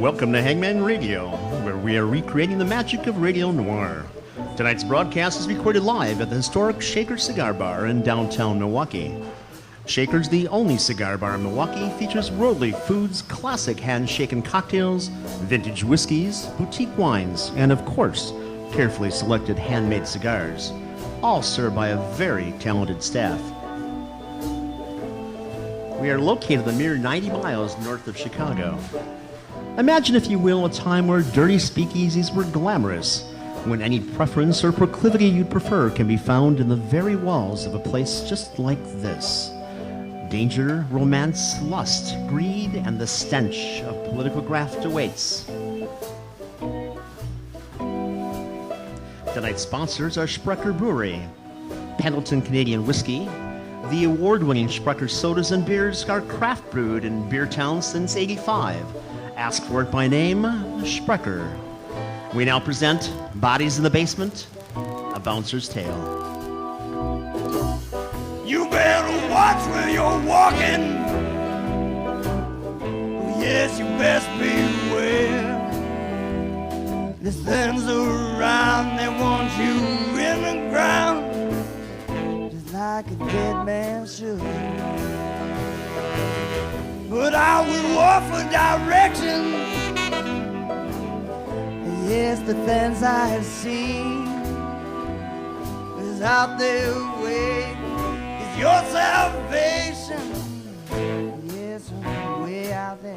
Welcome to Hangman Radio, where we are recreating the magic of Radio Noir. Tonight's broadcast is recorded live at the historic Shaker Cigar Bar in downtown Milwaukee. Shaker's the only cigar bar in Milwaukee, features worldly foods, classic hand-shaken cocktails, vintage whiskeys, boutique wines, and of course, carefully selected handmade cigars, all served by a very talented staff. We are located a mere 90 miles north of Chicago. Imagine, if you will, a time where dirty speakeasies were glamorous, when any preference or proclivity you'd prefer can be found in the very walls of a place just like this. Danger, romance, lust, greed, and the stench of political graft awaits. Tonight's sponsors are Sprecher Brewery, Pendleton Canadian Whiskey. The award-winning Sprecher sodas and beers are craft brewed in Beer Town since '85. Ask for it by name, Sprecher. We now present Bodies in the Basement, A Bouncer's Tale. You better watch where you're walking. Yes, you best beware. There's things around that want you in the ground, just like a dead man should. But I will offer direction. Yes, the things I have seen is out there waiting. Your salvation, yes, way out there.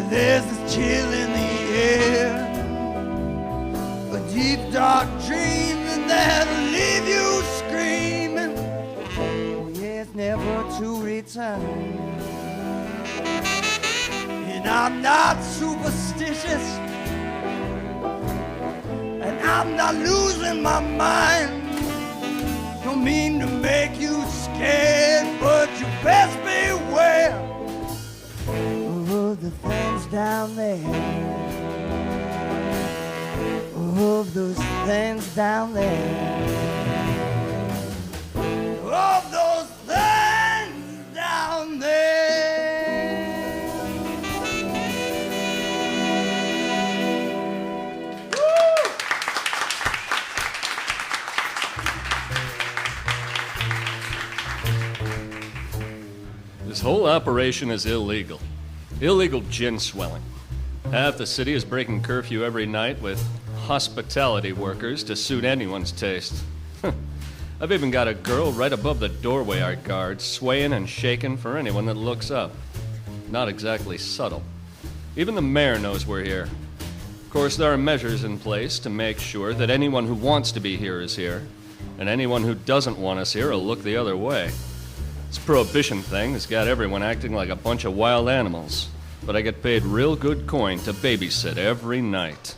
There's this chill in the air, a deep dark dream that'll leave you screaming, oh yes, never to return. And I'm not superstitious, and I'm not losing my mind. Don't mean to make you scared, but you best beware of the things down there, of those things down there, of those things down there. Woo! This whole operation is illegal. Illegal gin swelling. Half the city is breaking curfew every night with hospitality workers to suit anyone's taste. I've even got a girl right above the doorway I guard, swaying and shaking for anyone that looks up. Not exactly subtle. Even the mayor knows we're here. Of course, there are measures in place to make sure that anyone who wants to be here is here, and anyone who doesn't want us here will look the other way. This prohibition thing has got everyone acting like a bunch of wild animals, but I get paid real good coin to babysit every night.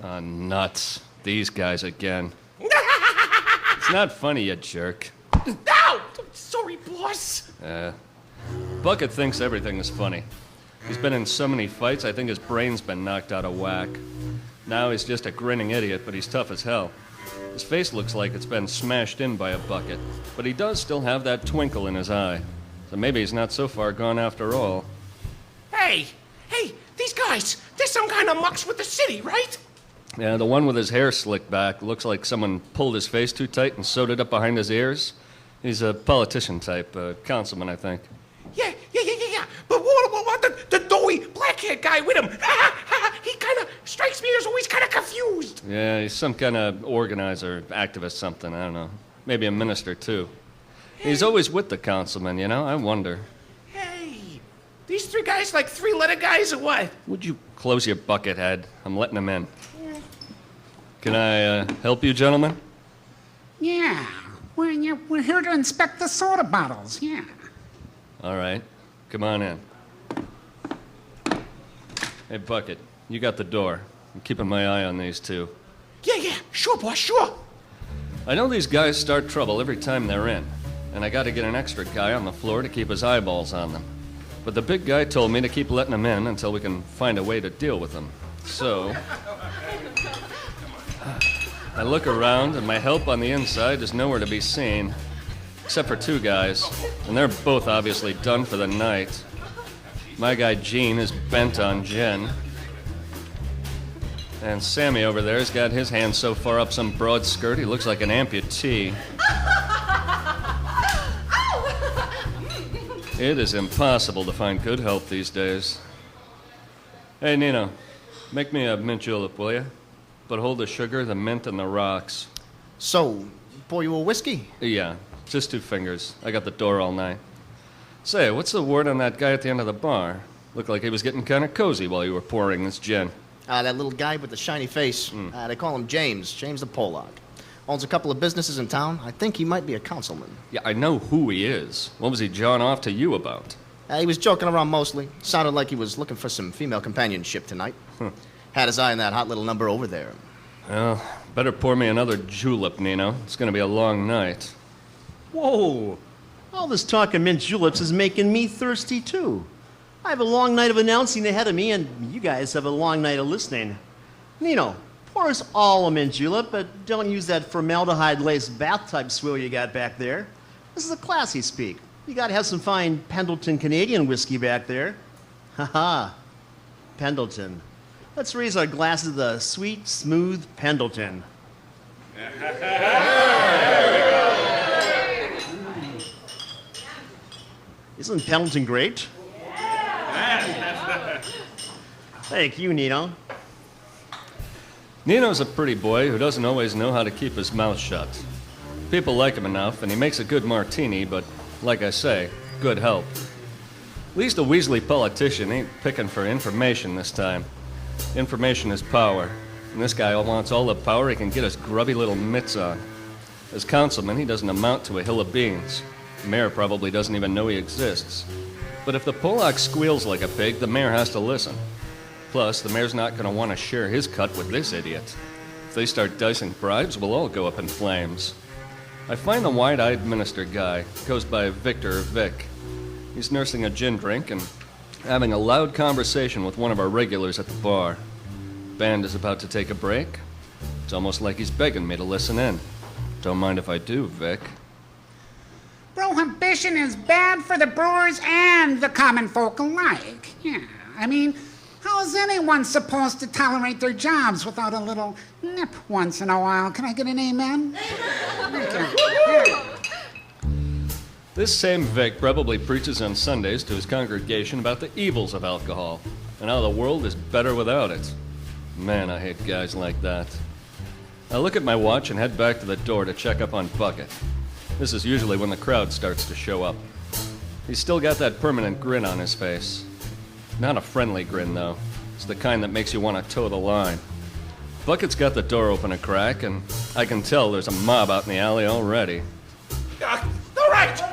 Ah, nuts. These guys again. It's not funny, you jerk. No! Sorry, boss. Bucket thinks everything is funny. He's been in so many fights, I think his brain's been knocked out of whack. Now he's just a grinning idiot, but he's tough as hell. His face looks like it's been smashed in by a bucket, but he does still have that twinkle in his eye. So maybe he's not so far gone after all. Hey, these guys, they're some kind of mucks with the city, right? Yeah, the one with his hair slicked back looks like someone pulled his face too tight and sewed it up behind his ears. He's a politician type, a councilman, I think. Yeah. But what the doughy black-haired guy with him? He kind of strikes me as always kind of confused. Yeah, he's some kind of organizer, activist, something, I don't know. Maybe a minister, too. He's always with the councilman, you know? I wonder. Hey, these three guys like three-letter guys or what? Would you close your bucket head? I'm letting them in. Can I help you, gentlemen? Yeah, we're here to inspect the soda bottles, yeah. All right. Come on in. Hey, Bucket, you got the door. I'm keeping my eye on these two. Yeah, sure, boss, sure. I know these guys start trouble every time they're in, and I got to get an extra guy on the floor to keep his eyeballs on them. But the big guy told me to keep letting them in until we can find a way to deal with them. So I look around, and my help on the inside is nowhere to be seen, except for two guys, and they're both obviously done for the night. My guy Gene is bent on gin. And Sammy over there's got his hand so far up some broad skirt he looks like an amputee. It is impossible to find good help these days. Hey, Nino, make me a mint julep, will you? But hold the sugar, the mint, and the rocks. So, pour you a whiskey? Yeah, just 2 fingers. I got the door all night. Say, what's the word on that guy at the end of the bar? Looked like he was getting kind of cozy while you were pouring this gin. That little guy with the shiny face. They call him James the Pollock. Owns a couple of businesses in town. I think he might be a councilman. Yeah, I know who he is. What was he jawing off to you about? He was joking around mostly. Sounded like he was looking for some female companionship tonight. Had his eye on that hot little number over there. Well, better pour me another julep, Nino. It's gonna be a long night. Whoa! All this talk of mint juleps is making me thirsty, too. I have a long night of announcing ahead of me, and you guys have a long night of listening. Nino, pour us all a mint julep, but don't use that formaldehyde-laced bath-type swill you got back there. This is a classy speak. You gotta have some fine Pendleton Canadian whiskey back there. Ha-ha. Pendleton. Let's raise our glasses to the sweet, smooth Pendleton. Isn't Pendleton great? Thank you, Nino. Nino's a pretty boy who doesn't always know how to keep his mouth shut. People like him enough, and he makes a good martini, but, like I say, good help. At least a Weasley politician ain't picking for information this time. Information is power, and this guy wants all the power he can get his grubby little mitts on. As councilman, he doesn't amount to a hill of beans. The mayor probably doesn't even know he exists. But if the Pollock squeals like a pig, the mayor has to listen. Plus, the mayor's not going to want to share his cut with this idiot. If they start dicing bribes, we'll all go up in flames. I find the wide-eyed minister guy, goes by Victor or Vic. He's nursing a gin drink and having a loud conversation with one of our regulars at the bar. Band is about to take a break. It's almost like he's begging me to listen in. Don't mind if I do, Vic. Prohibition is bad for the brewers and the common folk alike. Yeah, I mean, how is anyone supposed to tolerate their jobs without a little nip once in a while? Can I get an amen? Okay. This same Vic probably preaches on Sundays to his congregation about the evils of alcohol and how the world is better without it. Man, I hate guys like that. I look at my watch and head back to the door to check up on Bucket. This is usually when the crowd starts to show up. He's still got that permanent grin on his face. Not a friendly grin, though. It's the kind that makes you want to toe the line. Bucket's got the door open a crack, and I can tell there's a mob out in the alley already. All right.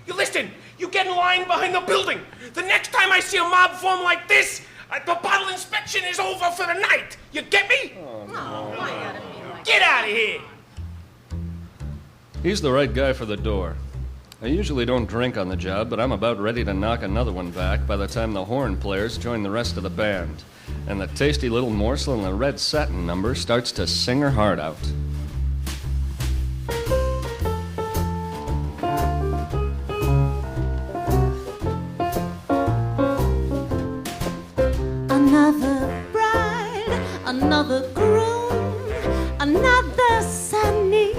You listen. You get in line behind the building. The next time I see a mob form like this, the bottle inspection is over for the night. You get me? Oh, why gotta be like Get out of here. He's the right guy for the door. I usually don't drink on the job, but I'm about ready to knock another one back by the time the horn players join the rest of the band, and the tasty little morsel in the red satin number starts to sing her heart out. another bride, another groom, another sunny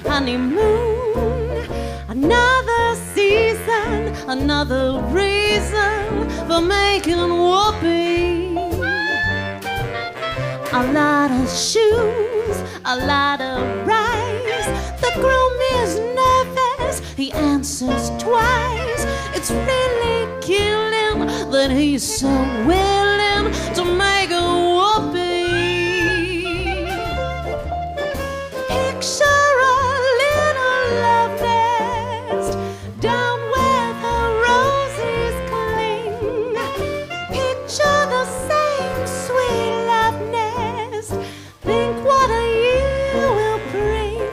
honeymoon, another season, another reason for making whoopee. A lot of shoes, a lot of rice. The groom is nervous, he answers twice. It's really killing but he's so willing to make a whoopee. Picture a little love nest down where the roses cling. Picture the same sweet love nest. Think what a year will bring.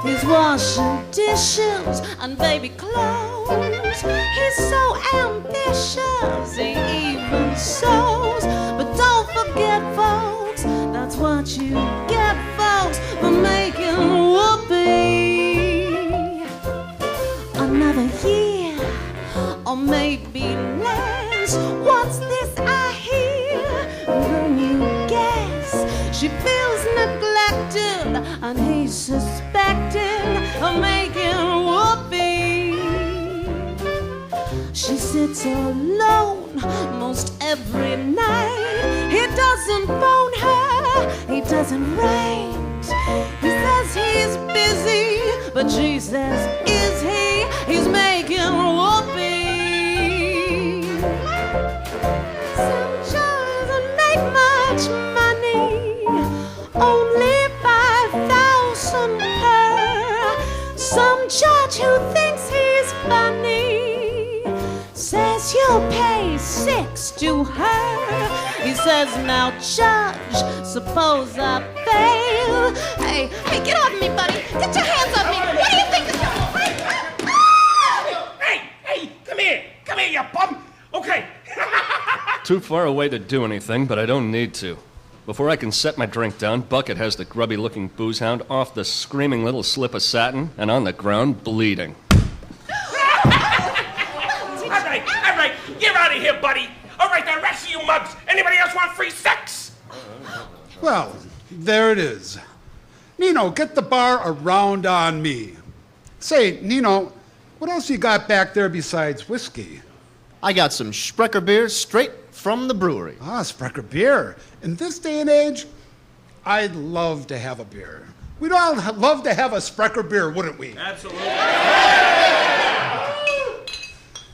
He's washing dishes and baby clothes. He's so ambitious, he even sews. But don't forget, folks, that's what you get, folks, for making whoopee. Another year, or maybe less. What's this I hear? Can you guess? She feels neglected, and he's suspecting of making whoopee. She sits alone most every night. He doesn't phone her, he doesn't write. He says he's busy, but she says, is he? He's making whoopee. Some judge doesn't make much money, only 5,000 per. Some judge who thinks he's funny says you'll pay 6 to her. He says, now judge, suppose I fail. Hey, get off me, buddy. Get your hands off me. What do you think is Hey, come here, you bum. Okay. Too far away to do anything, but I don't need to. Before I can set my drink down, Bucket has the grubby-looking booze hound off the screaming little slip of satin and on the ground bleeding. All right, you're out of here, buddy. All right, the rest of you mugs. Anybody else want free sex? Well, there it is. Nino, get the bar around on me. Say, Nino, what else you got back there besides whiskey? I got some Sprecher beer straight from the brewery. Ah, Sprecher beer. In this day and age, I'd love to have a beer. We'd all love to have a Sprecher beer, wouldn't we? Absolutely.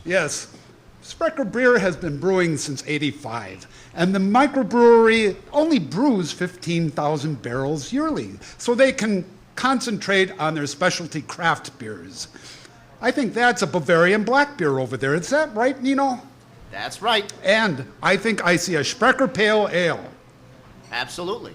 Yes. Sprecher beer has been brewing since '85, and the microbrewery only brews 15,000 barrels yearly, so they can concentrate on their specialty craft beers. I think that's a Bavarian black beer over there. Is that right, Nino? That's right. And I think I see a Sprecher Pale Ale. Absolutely.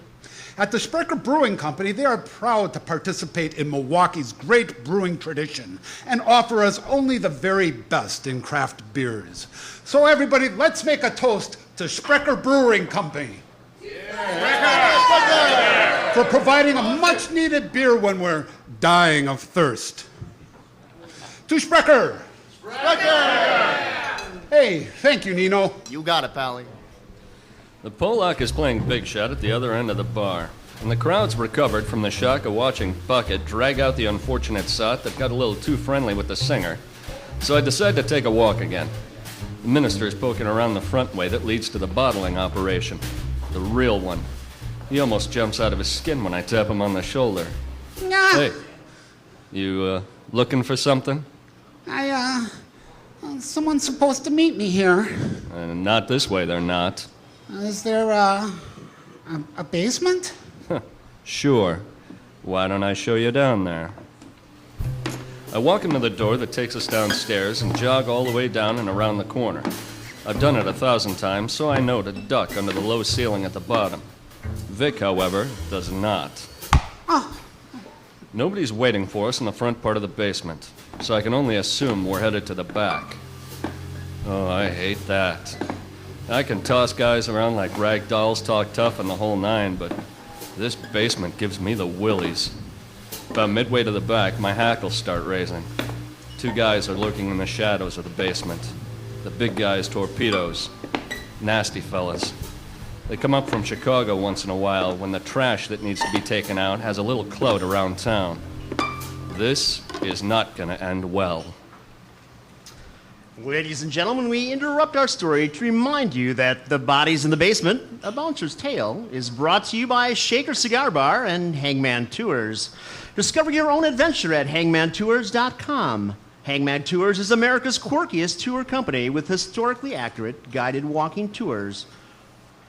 At the Sprecher Brewing Company, they are proud to participate in Milwaukee's great brewing tradition and offer us only the very best in craft beers. So everybody, let's make a toast to Sprecher Brewing Company. Yeah. For providing a much-needed beer when we're dying of thirst. To Sprecher! Sprecher! Hey, thank you, Nino. You got it, Pally. The Polak is playing big shot at the other end of the bar, and the crowd's recovered from the shock of watching Bucket drag out the unfortunate sot that got a little too friendly with the singer. So I decide to take a walk again. The minister's poking around the front way that leads to the bottling operation. The real one. He almost jumps out of his skin when I tap him on the shoulder. Nah, Hey, you looking for something? someone's supposed to meet me here. Not this way, they're not. Is there a basement? Sure. Why don't I show you down there? I walk into the door that takes us downstairs and jog all the way down and around the corner. I've done it 1,000 times, so I know to duck under the low ceiling at the bottom. Vic, however, does not. Oh, Nobody's waiting for us in the front part of the basement, so I can only assume we're headed to the back. Oh, I hate that. I can toss guys around like rag dolls, talk tough, and the whole nine, but this basement gives me the willies. About midway to the back, my hackles start raising. 2 guys are lurking in the shadows of the basement. The big guys torpedoes. Nasty fellas. They come up from Chicago once in a while when the trash that needs to be taken out has a little clout around town. This is not gonna end well. Ladies and gentlemen, we interrupt our story to remind you that The Bodies in the Basement, A Bouncer's Tale, is brought to you by Shaker Cigar Bar and Hangman Tours. Discover your own adventure at hangmantours.com. Hangman Tours is America's quirkiest tour company with historically accurate guided walking tours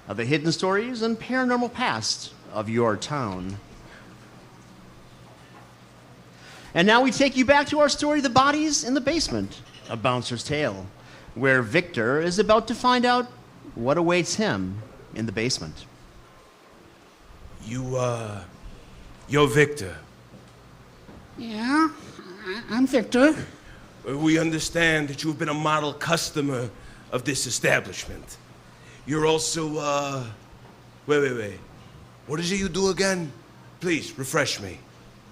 of the hidden stories and paranormal past of your town. And now we take you back to our story, The Bodies in the Basement, A Bouncer's Tale, where Victor is about to find out what awaits him in the basement. You're Victor. Yeah, I'm Victor. We understand that you've been a model customer of this establishment. You're also, wait. What is it you do again? Please, refresh me.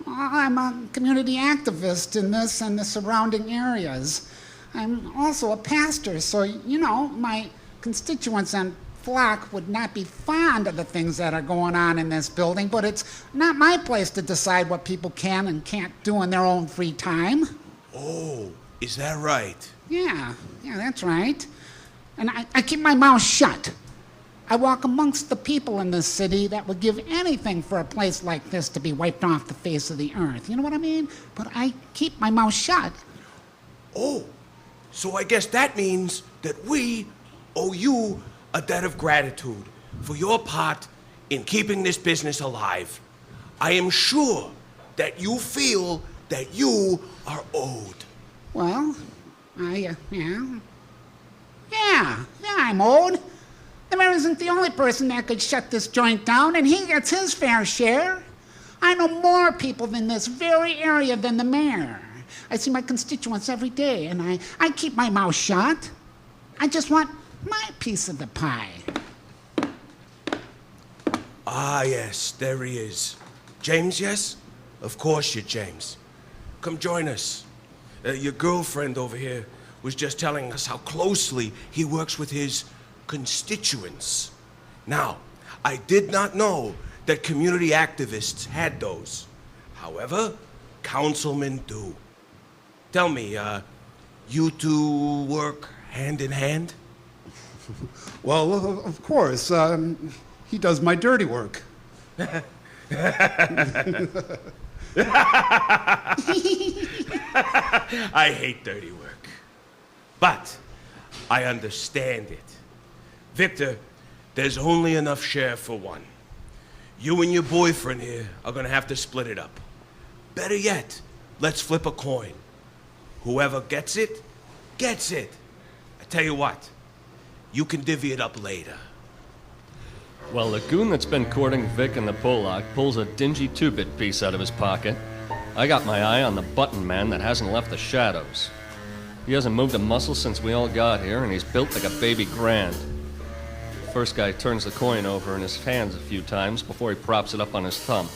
I'm a community activist in this and the surrounding areas. I'm also a pastor, so, my constituents and flock would not be fond of the things that are going on in this building, but it's not my place to decide what people can and can't do in their own free time. Oh, is that right? Yeah, that's right. And I keep my mouth shut. I walk amongst the people in this city that would give anything for a place like this to be wiped off the face of the earth. You know what I mean? But I keep my mouth shut. Oh, so I guess that means that we owe you a debt of gratitude for your part in keeping this business alive. I am sure that you feel that you are owed. Well, I'm owed. The mayor isn't the only person that could shut this joint down, and he gets his fair share. I know more people in this very area than the mayor. I see my constituents every day, and I keep my mouth shut. I just want my piece of the pie. Ah, yes, there he is. James, yes? Of course you're James. Come join us. Your girlfriend over here was just telling us how closely he works with his constituents. Now, I did not know that community activists had those. However, councilmen do. Tell me, you two work hand in hand? Well, of course. He does my dirty work. I hate dirty work. But I understand it. Victor, there's only enough share for one. You and your boyfriend here are gonna have to split it up. Better yet, let's flip a coin. Whoever gets it, gets it. I tell you what, you can divvy it up later. Well, the goon that's been courting Vic and the Pollock pulls a dingy two-bit piece out of his pocket. I got my eye on the button man that hasn't left the shadows. He hasn't moved a muscle since we all got here, and he's built like a baby grand. The first guy turns the coin over in his hands a few times before he props it up on his thumb.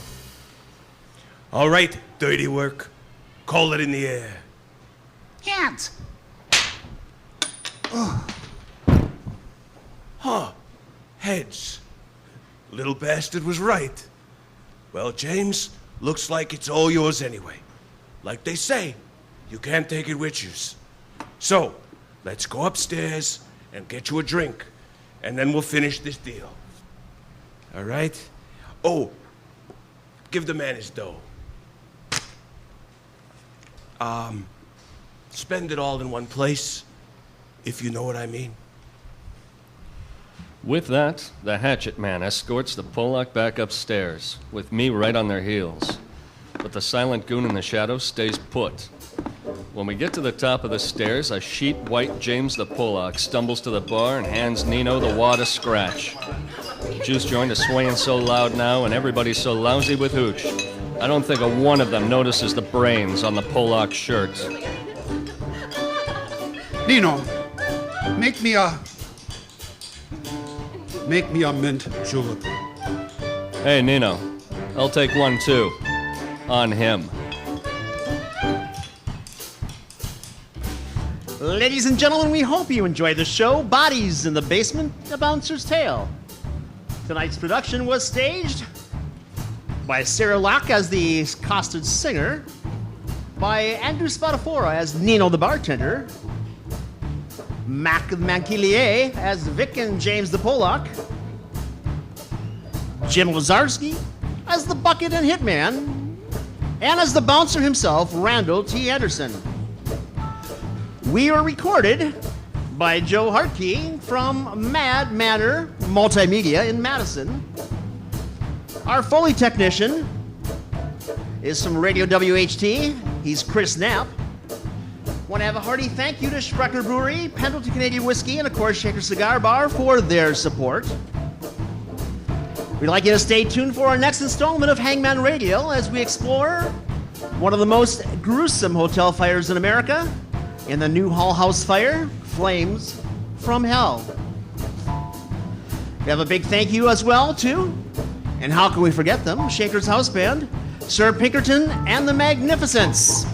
All right, dirty work. Call it in the air. Heads. Heads. Little bastard was right. Well, James, looks like it's all yours anyway. Like they say, you can't take it with you. So, let's go upstairs and get you a drink, and then we'll finish this deal. All right? Oh, give the man his dough. Spend it all in one place, if you know what I mean. With that, the hatchet man escorts the Pollock back upstairs, with me right on their heels. But the silent goon in the shadows stays put. When we get to the top of the stairs, a sheet white James the Pollock stumbles to the bar and hands Nino the wad of scratch. Juice joint is swaying so loud now, and everybody's so lousy with hooch. I don't think a one of them notices the brains on the Pollock shirt. Nino, make me a mint julep. Hey, Nino, I'll take one too. On him. Ladies and gentlemen, we hope you enjoyed the show, Bodies in the Basement, A Bouncer's Tale. Tonight's production was staged by Sarah Locke as the costed singer, by Andrew Spadafora as Nino the bartender, Mac Manquillier as Vic and James the Pollock, Jim Lazarski as the Bucket and Hitman, and as the bouncer himself, Randall T. Anderson. We are recorded by Joe Hartkey from Mad Matter Multimedia in Madison. Our Foley technician is from Radio WHT. He's Chris Knapp. Want to have a hearty thank you to Sprecher Brewery, Pendleton Canadian Whiskey, and of course Shaker Cigar Bar for their support. We'd like you to stay tuned for our next installment of Hangman Radio as we explore one of the most gruesome hotel fires in America, in the New Hall House fire, Flames from Hell. We have a big thank you as well to, and how can we forget them, Shaker's House Band, Sir Pinkerton and the Magnificents.